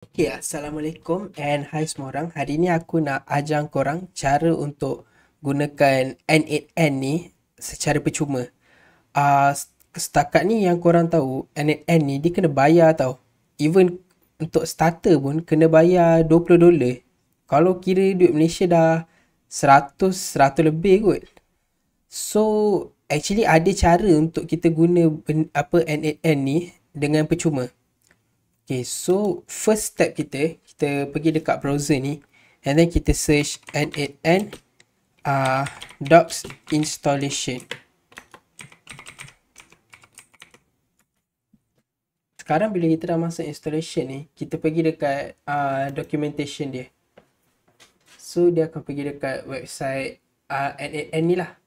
Okay, Assalamualaikum and hai semua orang. Hari ni aku nak ajar korang cara untuk gunakan N8N ni secara percuma. Uh, Setakat ni yang korang tahu, N8N ni dia kena bayar tau. Even untuk starter pun kena bayar $20. Kalau kira duit Malaysia dah 100 lebih kot. So, actually ada cara untuk kita guna N8N ni dengan percuma. Okay, so first step kita pergi dekat browser ni and then kita search N8N docs installation. Sekarang bila kita dah masuk installation ni, kita pergi dekat documentation dia. So dia akan pergi dekat website N8N ni lah.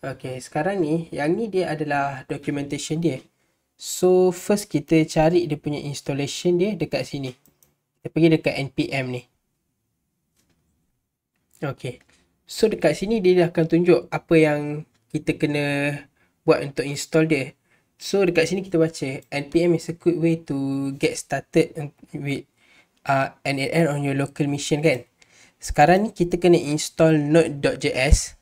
Okay, sekarang ni yang ni dia adalah documentation dia. So first kita cari dia punya installation dia dekat sini. Kita pergi dekat npm ni. Okay. So dekat sini dia akan tunjuk apa yang kita kena buat untuk install dia. So dekat sini kita baca npm is a quick way to get started with N8N on your local machine kan. Sekarang ni kita kena install node.js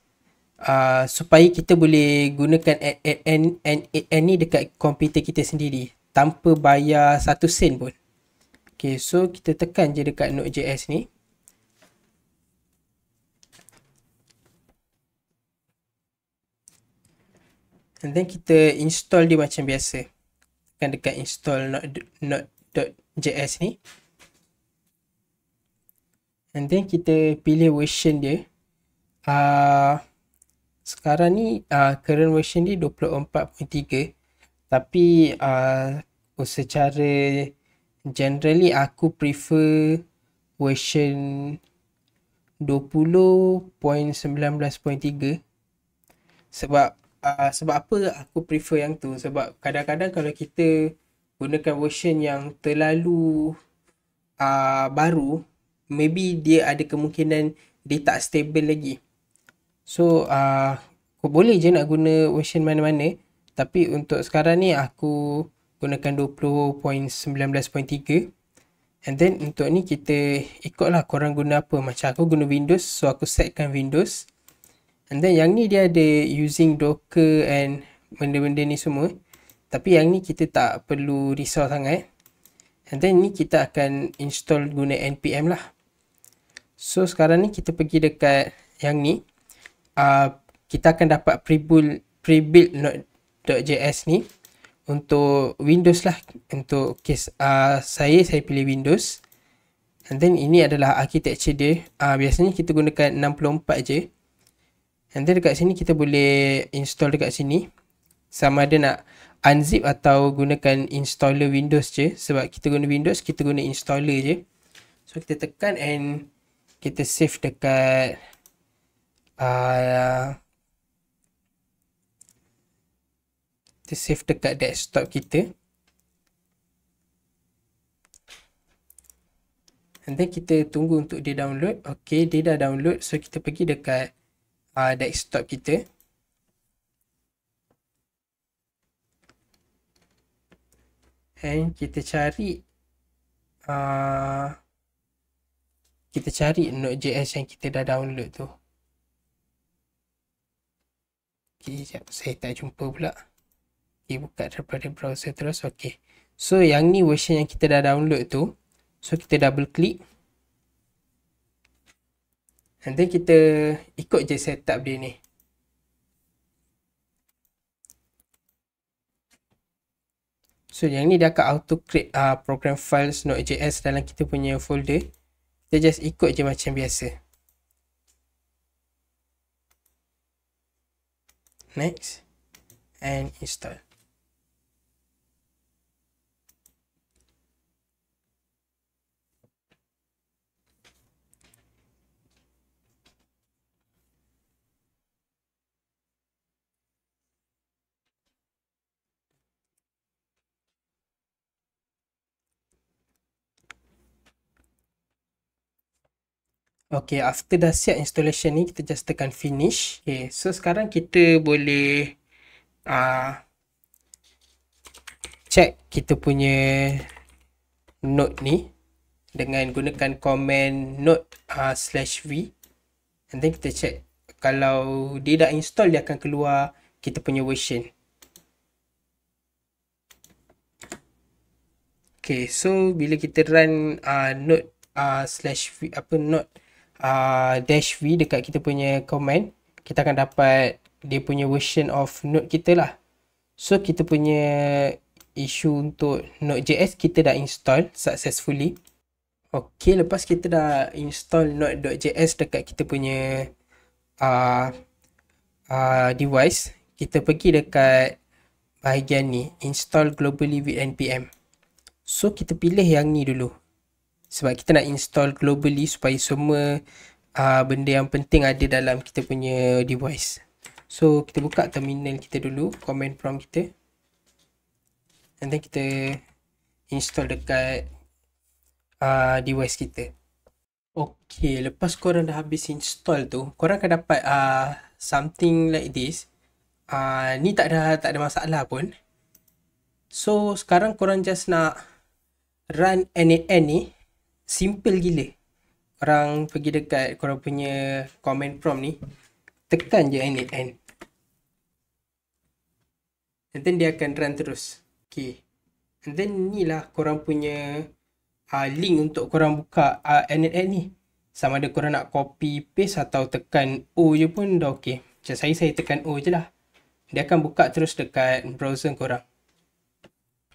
supaya kita boleh gunakan N8N ni dekat komputer kita sendiri tanpa bayar 1 sen pun. Okay, so kita tekan je dekat node.js ni. And then kita install dia macam biasa. Tekan dekat install node.js ni. And then kita pilih version dia. Sekarang ni current version dia 24.3. Tapi secara generally aku prefer version 20.19.3. Sebab apa aku prefer yang tu? Sebab kadang-kadang kalau kita gunakan version yang terlalu baru, maybe dia ada kemungkinan dia tak stable lagi. So aku boleh je nak guna version mana-mana. Tapi untuk sekarang ni aku gunakan 20.19.3. And then untuk ni kita ikutlah korang guna apa. Macam aku guna Windows, so aku setkan Windows. And then yang ni dia ada using Docker and benda-benda ni semua. Tapi yang ni kita tak perlu risau sangat. And then ni kita akan install guna npm lah. So sekarang ni kita pergi dekat yang ni. Kita akan dapat pre-built node.js ni untuk Windows lah. Untuk case saya pilih Windows. And then ini adalah architecture dia. Biasanya kita gunakan 64 je. And then dekat sini kita boleh install dekat sini. Sama ada nak unzip atau gunakan installer Windows je. Sebab kita guna Windows, kita guna installer je. So kita tekan and kita save dekat kita save dekat desktop kita. And then kita tunggu untuk dia download. Okay, dia dah download. So kita pergi dekat desktop kita. And kita cari Node.js yang kita dah download tu. Okay, sekejap. Saya tak jumpa pula. Okay, buka daripada browser terus. Okay. So yang ni version yang kita dah download tu. So kita double click. And then kita ikut je setup dia ni. So yang ni dia akan auto create program files Node.js dalam kita punya folder. Kita just ikut je macam biasa. Next. And install. Okay, after dah siap installation ni, kita just tekan finish. Okay, so sekarang kita boleh check kita punya node ni. dengan gunakan komen node /v, and then kita check kalau dia dah install, dia akan keluar kita punya version. Okay, so bila kita run node /v node -v dekat kita punya command, kita akan dapat dia punya version of node kita lah. So kita punya isu untuk Node.js kita dah install successfully. Okay, lepas kita dah install Node.js dekat kita punya device, kita pergi dekat bahagian ni, install globally with npm. So kita pilih yang ni dulu, sebab kita nak install globally supaya semua benda yang penting ada dalam kita punya device. So kita buka terminal kita dulu, command prompt kita, and then kita install dekat device kita. Okay, lepas korang dah habis install tu, korang akan dapat something like this. Ni tak ada masalah pun. So sekarang korang just nak run n8n ni, simple gila. Korang pergi dekat korang punya command prompt ni, tekan je n8n, and then dia akan run terus. Okay, and then ni lah korang punya link untuk korang buka n8n ni. Sama ada korang nak copy paste atau tekan O je pun dah okay. Macam saya tekan O je lah, dia akan buka terus dekat browser korang.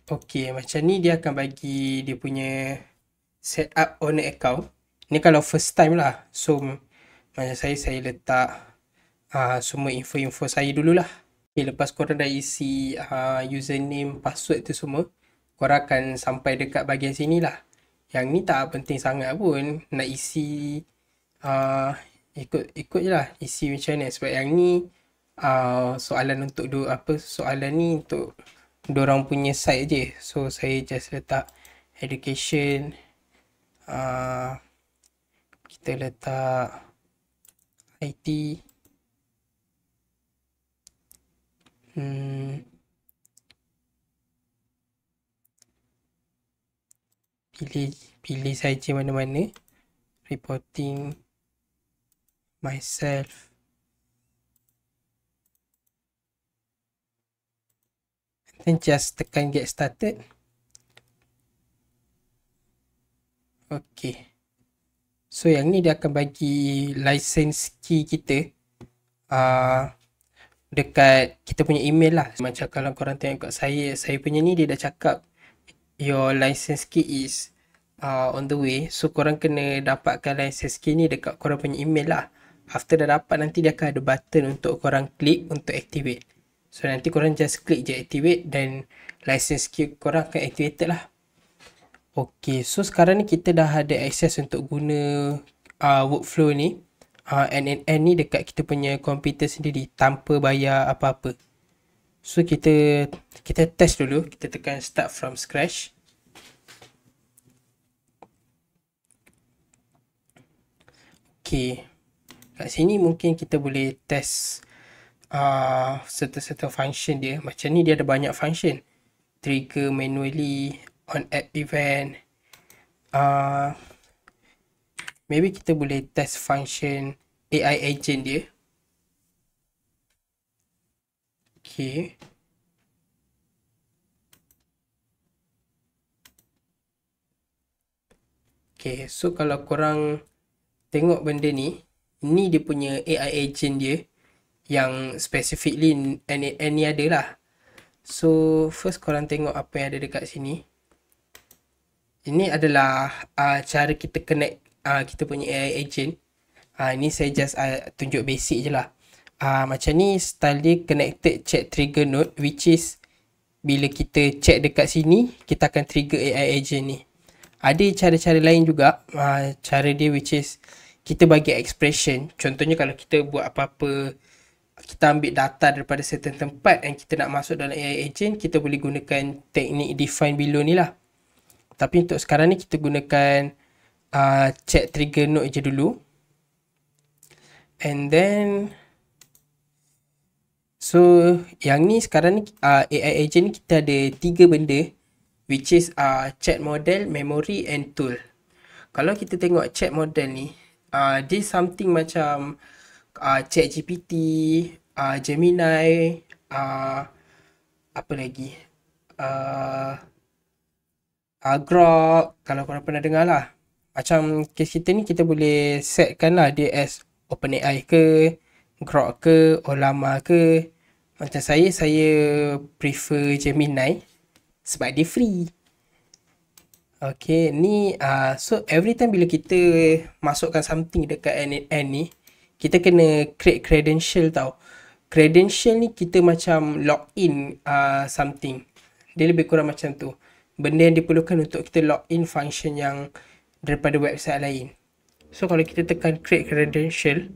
Okay, macam ni dia akan bagi dia punya setup owner account. Ni kalau first time lah. So macam saya letak semua info-info saya dululah. Okay, lepas korang dah isi username, password tu semua, korang akan sampai dekat bahagian sini lah. Yang ni tak penting sangat pun, nak isi ikut je lah, isi macam mana. Sebab yang ni soalan untuk soalan ni untuk diorang punya site je. So saya just letak education, kita letak IT, pilih saja mana-mana, reporting, myself, then just tekan get started. Okay, so yang ni dia akan bagi license key kita dekat kita punya email lah. Macam kalau korang tengok kat saya punya ni, dia dah cakap your license key is on the way. So korang kena dapatkan license key ni dekat korang punya email lah. After dah dapat, nanti dia akan ada button untuk korang klik untuk activate. So nanti korang just klik je activate, dan license key korang akan activated lah. Okay, so sekarang ni kita dah ada access untuk guna workflow ni, n8n ni dekat kita punya komputer sendiri tanpa bayar apa-apa. So kita test dulu, kita tekan start from scratch. Okay, kat sini mungkin kita boleh test certain function dia. Macam ni dia ada banyak function, trigger manually, on app event. Maybe kita boleh test function AI agent dia. Okay, okay, so kalau korang tengok benda ni dia punya AI agent dia yang specifically n8n ni ada lah. So first korang tengok apa yang ada dekat sini. Ini adalah cara kita connect kita punya AI agent. Ni saya just tunjuk basic je lah. Macam ni style dia, connected chat trigger node, which is bila kita check dekat sini, kita akan trigger AI agent ni. Ada cara-cara lain juga. Cara dia which is kita bagi expression. Contohnya kalau kita buat apa-apa, kita ambil data daripada certain tempat dan kita nak masuk dalam AI agent, kita boleh gunakan teknik define below ni lah. Tapi untuk sekarang ni kita gunakan chat trigger node je dulu. And then so yang ni sekarang ni AI agent ni kita ada 3 benda, which is chat model, memory and tool. Kalau kita tengok chat model ni, dia something macam ChatGPT, Gemini, apa lagi? Uh, Grok, kalau korang pernah dengar lah. Macam kes kita ni, kita boleh setkan lah dia as OpenAI ke, Grok ke, Ollama ke. Macam saya prefer Gemini sebab dia free. Okay, ni so every time bila kita masukkan something dekat NN ni, kita kena create credential tau. Credential ni kita macam login something. Dia lebih kurang macam tu. Benda yang diperlukan untuk kita login function yang daripada website lain. So kalau kita tekan create credential,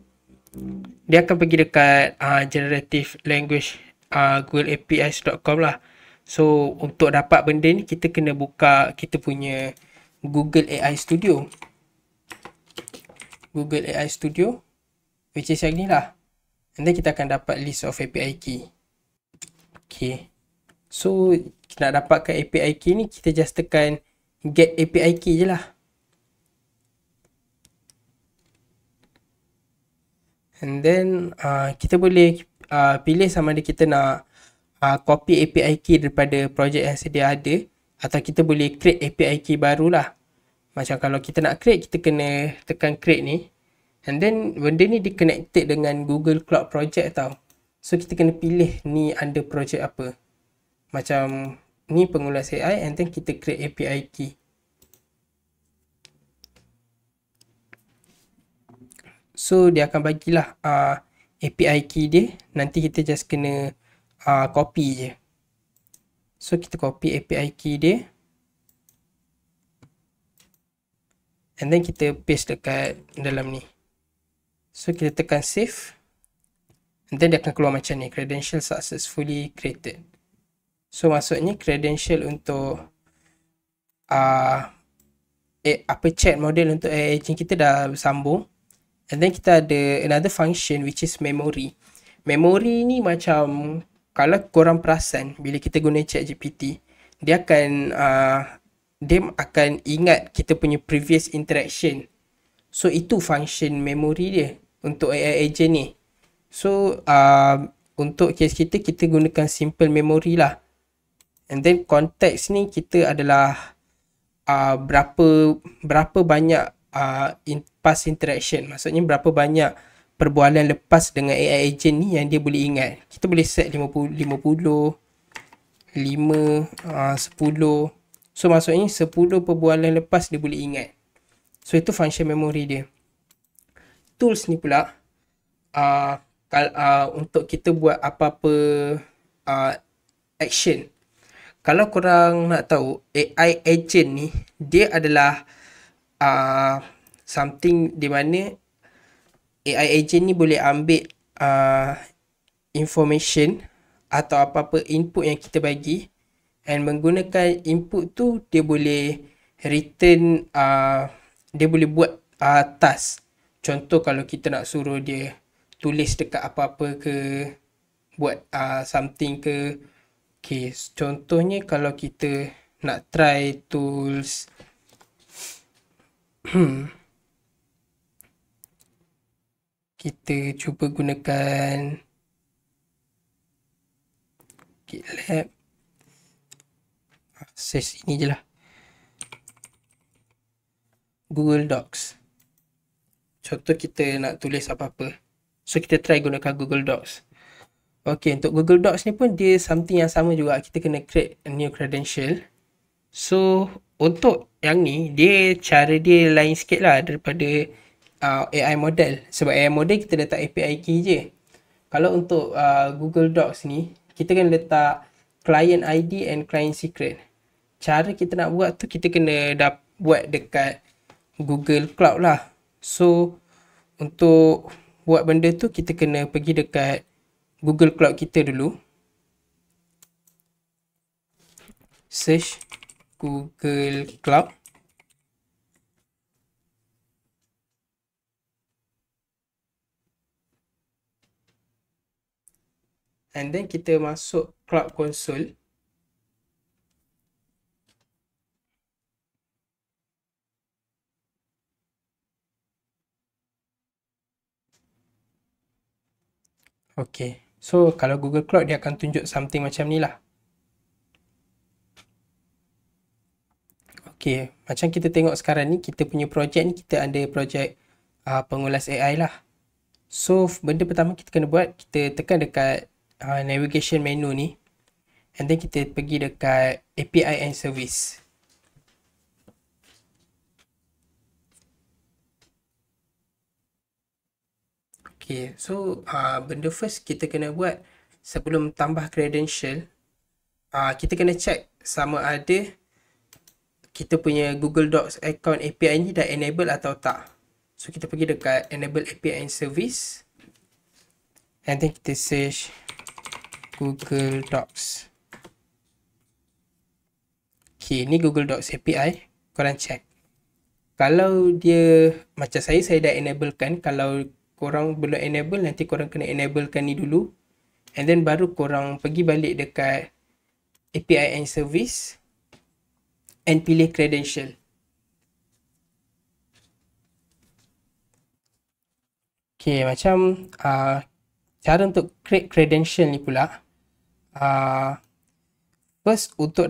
dia akan pergi dekat generative language googleapis.com lah. So untuk dapat benda ni, kita kena buka kita punya Google AI Studio. Google AI Studio, which is yang ni lah. And then kita akan dapat list of API key. Okay. So nak dapatkan API key ni, kita just tekan get API key je lah. And then kita boleh pilih sama ada kita nak copy API key daripada projek yang sedia ada, atau kita boleh create API key baru lah. Macam kalau kita nak create, kita kena tekan create ni. And then benda ni di connected dengan Google Cloud Project tau. So kita kena pilih ni under project apa. Macam ni pengulas AI, and then kita create API key. So dia akan bagilah API key dia. Nanti kita just kena copy je. So kita copy API key dia, and then kita paste dekat dalam ni. So kita tekan save, and then dia akan keluar macam ni, credential successfully created. So maksudnya credential untuk chat model untuk AI agent kita dah sambung. And then kita ada another function which is memory. Memory ni macam, kalau korang perasan bila kita guna ChatGPT, dia akan ingat kita punya previous interaction. So itu function memory dia untuk AI agent ni. So untuk case kita gunakan simple memory lah. And then context ni kita adalah berapa banyak past interaction. Maksudnya berapa banyak perbualan lepas dengan AI agent ni yang dia boleh ingat. Kita boleh set 50, 50, 5, 10. So maksudnya 10 perbualan lepas dia boleh ingat. So itu function memory dia. Tools ni pula untuk kita buat apa-apa action. Kalau korang nak tahu, AI agent ni dia adalah something di mana AI agent ni boleh ambil information atau apa-apa input yang kita bagi, and menggunakan input tu dia boleh return, dia boleh buat task. Contoh kalau kita nak suruh dia tulis dekat apa-apa ke, buat something ke. Okay, contohnya kalau kita nak try tools kita cuba gunakan GitLab, search ini je lah, Google Docs. Contoh kita nak tulis apa-apa, so kita try gunakan Google Docs. Okay, untuk Google Docs ni pun dia something yang sama juga. Kita kena create a new credential. So untuk yang ni, cara dia lain sikit lah daripada AI model. Sebab AI model kita letak API key je. Kalau untuk Google Docs ni, kita kena letak client ID and client secret. Cara kita nak buat tu, kita kena buat dekat Google Cloud lah. So untuk buat benda tu, kita kena pergi dekat Google Cloud kita dulu. Search Google Cloud. And then kita masuk Cloud Console. Okay. So kalau Google Cloud dia akan tunjuk something macam ni lah. Okay. Macam kita tengok sekarang ni, kita punya projek ni, kita ada projek pengulas AI lah. So benda pertama kita kena buat, kita tekan dekat navigation menu ni. And then kita pergi dekat API and service. Okay, so benda first kita kena buat sebelum tambah credential, kita kena check sama ada kita punya Google Docs account API ni dah enable atau tak. So kita pergi dekat enable API and service, and then kita search Google Docs. Okay, ni Google Docs API, korang check. Kalau dia macam saya dah enablekan. Kalau korang belum enable, nanti korang kena enablekan ni dulu, and then baru korang pergi balik dekat API and service and pilih credential. Okay, macam cara untuk create credential ni pula, first untuk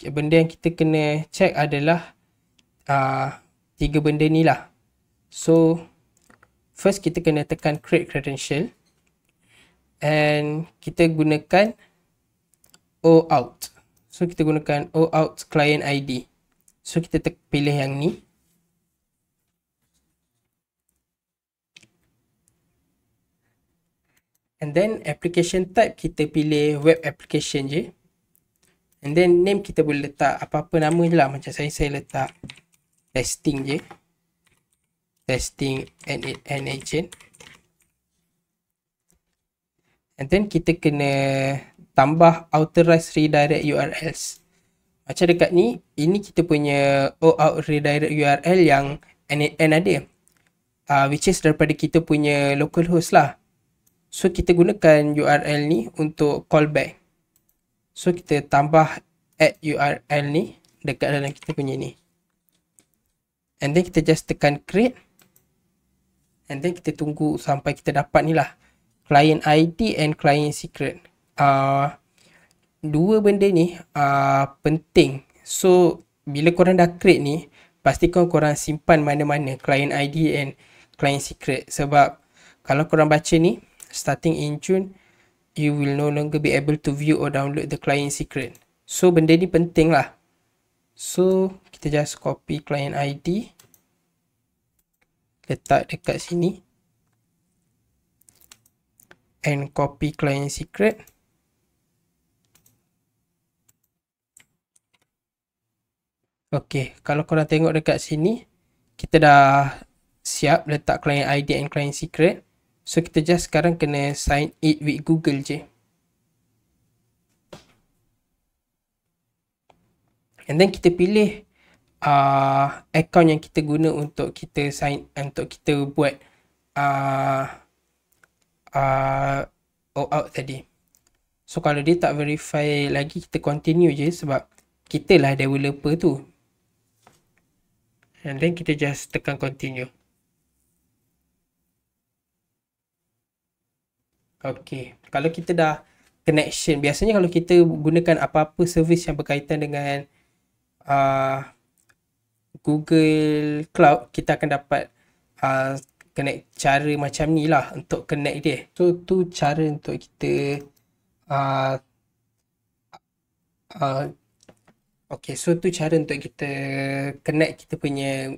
benda yang kita kena check adalah 3 benda ni lah. So first kita kena tekan create credential, and kita gunakan OAuth. So kita gunakan OAuth client ID. So kita pilih yang ni. And then application type kita pilih web application je. And then name kita boleh letak apa-apa nama je lah. Macam saya letak testing je. Testing and agent. And then kita kena tambah authorized redirect URLs. Macam dekat ni, ini kita punya OAuth redirect URL yang N ada. Which is daripada kita punya localhost lah. So kita gunakan URL ni untuk callback. So kita tambah add URL ni dekat dalam kita punya ni. And then kita just tekan create. And then kita tunggu sampai kita dapat ni lah, client ID and client secret. Dua benda ni penting. So bila korang dah create ni, pastikan korang simpan mana-mana client ID and client secret. Sebab kalau korang baca ni, starting in June, you will no longer be able to view or download the client secret. So benda ni penting lah. So kita just copy client ID, letak dekat sini, and copy client secret. Okay, kalau korang tengok dekat sini, kita dah siap letak client ID and client secret. So kita just sekarang kena sign it with Google je. And then kita pilih account yang kita guna untuk kita sign, untuk kita buat OAuth tadi. So kalau dia tak verify lagi, kita continue je sebab kita lah developer tu. And then kita just tekan continue. Okay, kalau kita dah connection, biasanya kalau kita gunakan apa-apa servis yang berkaitan dengan Google Cloud, kita akan dapat connect cara macam ni lah untuk connect dia. So tu cara untuk kita okay, so tu cara untuk kita connect kita punya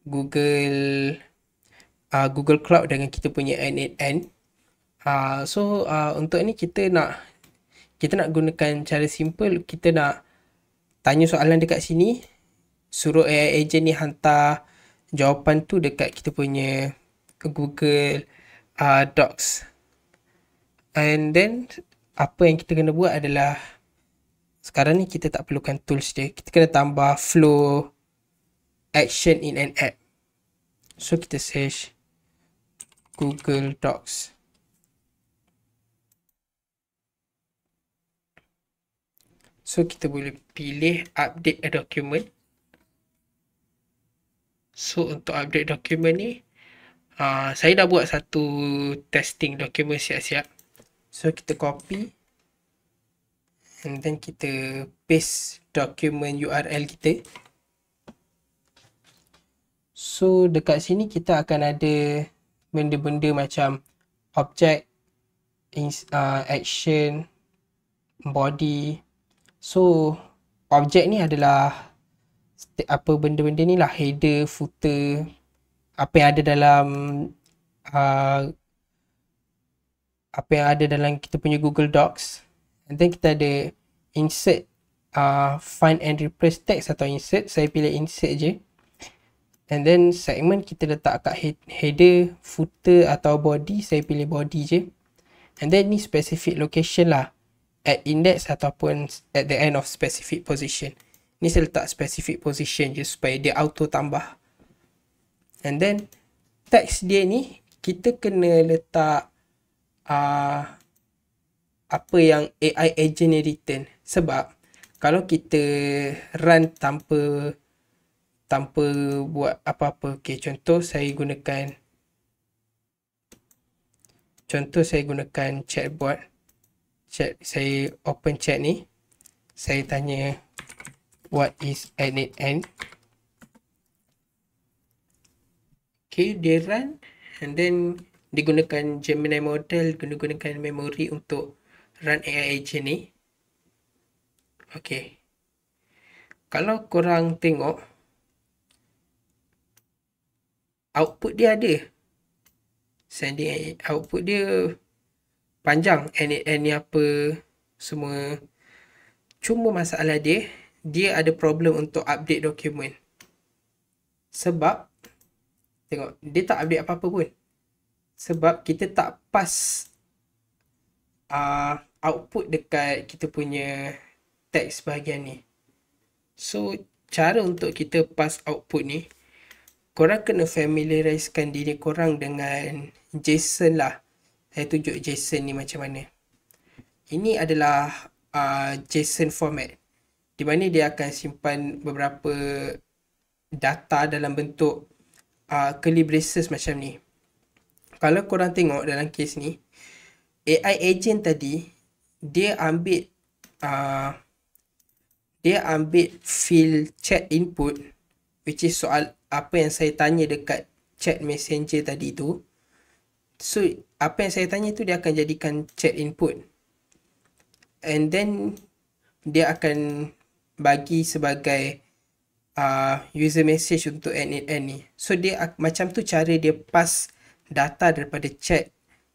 Google Cloud dengan kita punya N8N. So untuk ni kita nak gunakan cara simple. Kita nak tanya soalan dekat sini, suruh AI agent ni hantar jawapan tu dekat kita punya Google Docs. And then apa yang kita kena buat adalah, sekarang ni kita tak perlukan tools dia, kita kena tambah flow action in an app. So kita search Google Docs. So kita boleh pilih update a document. So untuk update document ni, Saya dah buat satu testing dokumen siap-siap. So kita copy and then kita paste dokumen URL kita. So dekat sini kita akan ada benda-benda macam object, action, body. So object ni adalah apa benda-benda ni lah, header, footer, apa yang ada dalam apa yang ada dalam kita punya Google Docs. And then kita ada insert, find and replace text atau insert. Saya pilih insert je. And then segment kita letak kat header, footer atau body. Saya pilih body je. And then ni specific location lah, at index ataupun at the end of specific position. Ni saya letak specific position je supaya dia auto tambah. And then text dia ni kita kena letak apa yang AI agent ni return. Sebab kalau kita run tanpa buat apa-apa. Okay, contoh saya gunakan chatbot. Saya open chat ni. Saya tanya what is n8n. Okay, dia run and then dia gunakan Gemini model, gunakan memory untuk run AI agent ni. Okay, kalau korang tengok output dia ada. Sending output dia panjang, n8n ni apa semua. Cuma masalah dia ada problem untuk update dokumen. Sebab tengok, dia tak update apa-apa pun. Sebab kita tak pass output dekat kita punya text bahagian ni. So cara untuk kita pass output ni, korang kena familiarizekan diri korang dengan JSON lah. Saya tunjuk JSON ni macam mana. Ini adalah JSON format, di mana dia akan simpan beberapa data dalam bentuk curly braces macam ni. Kalau korang tengok dalam kes ni, AI agent tadi dia ambil field chat input, which is soal apa yang saya tanya dekat chat messenger tadi tu. So apa yang saya tanya tu dia akan jadikan chat input, and then dia akan bagi sebagai user message untuk n8n ni. So dia macam tu cara dia pass data daripada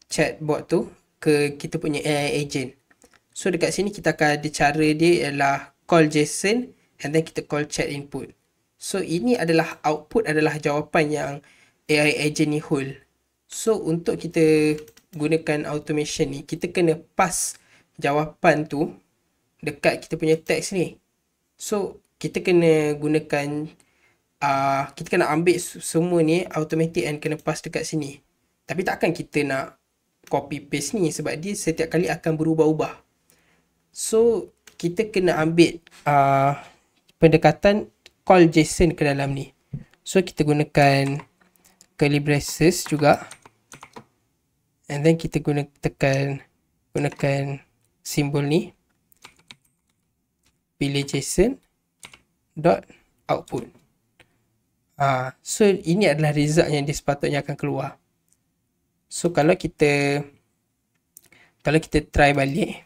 chatbot tu ke kita punya AI agent. So dekat sini kita akan ada cara dia ialah call JSON and then kita call chat input. So ini adalah output, adalah jawapan yang AI agent ni hold. So untuk kita gunakan automation ni, kita kena pass jawapan tu dekat kita punya teks ni. So kita kena gunakan kita kena ambil semua ni automatic and kena pass dekat sini. Tapi takkan kita nak copy paste ni sebab dia setiap kali akan berubah-ubah. So kita kena ambil pendekatan call JSON ke dalam ni. So kita gunakan curly braces juga. And then kita gunakan simbol ni. Pilih JSON dot output. So ini adalah result yang dia sepatutnya akan keluar. So kalau kita try balik,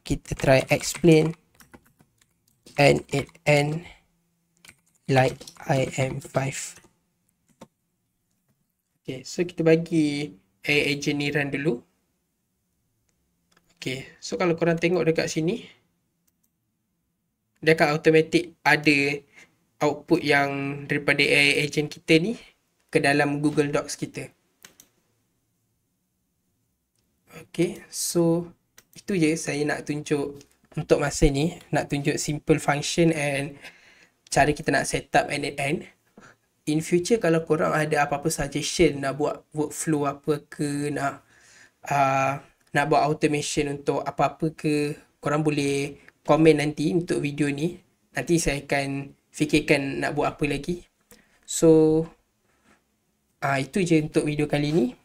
kita try explain n8n like IM5. Okay, so kita bagi AI agent ni run dulu. Okay, so kalau korang tengok dekat sini, dia akan automatic ada output yang daripada AI agent kita ni ke dalam Google Docs kita. Okay, so itu je saya nak tunjuk untuk masa ni, nak tunjuk simple function and cara kita nak set up n8n. In future kalau korang ada apa-apa suggestion nak buat workflow apa ke, nak buat automation untuk apa-apa ke, korang boleh komen nanti untuk video ni. Nanti saya akan fikirkan nak buat apa lagi. So Itu je untuk video kali ni.